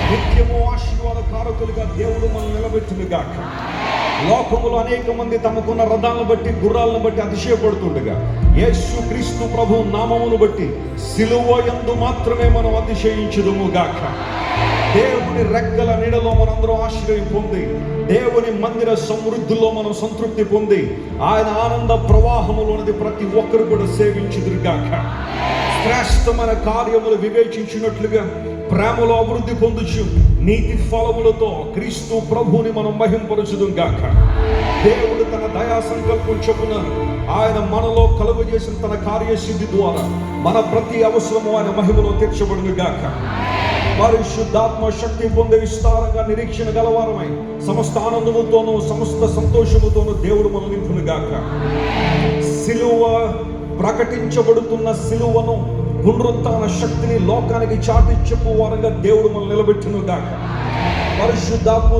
నిత్యము ఆశీర్వాద కారకులుగా దేవుడు మనల్ని నిలబెట్టును గాక. లోకములో అనేక మంది తమకున్న రథాలను బట్టి గుర్రాలను బట్టి అతిశయపడుతుండగా యేసు క్రీస్తు ప్రభు నామమును బట్టి సిలువ యందు మాత్రమే మనం అతిశయించుదుము గాక. దేవుని రెక్కల నీడలో మనందరం ఆశ్రయం పొంది, దేవుని మందిర సమృద్ధిలో మనం సంతృప్తి పొంది, ఆయన ఆనంద ప్రవాహములోనిది ప్రతి ఒక్కరు కూడా సేవించుదురు గాక. శ్రేష్టమైన కార్యములు వివేచించినట్లుగా ప్రేమలో అభివృద్ధి పొందుచు నీతి ఫలములతో క్రీస్తు ప్రభువుని మనం మహింపరచుదుం గాక. దేవుడు తన దయా సంకల్పం చొప్పున ఆయన మనలో కలుగజేసిన తన కార్యసిద్ధి ద్వారా మన ప్రతి అవసరము ఆయన మహిమలో తీర్చబడును గాక. పరిశుద్ధాత్మ శక్తి పొందే విస్తారంగా నిరీక్షణ గలవారమై సమస్త ఆనందముతోనూ సమస్త సంతోషముతోనూ దేవుడు మనం నింపును గాక. సిలువ ప్రకటించబడుతున్న సిలువను పునరుత్థాన శక్తిని లోకానికి చాటి చెప్పు వారంగా దేవుడు మనం నిలబెట్టును గాక. పరిశుద్ధాత్మ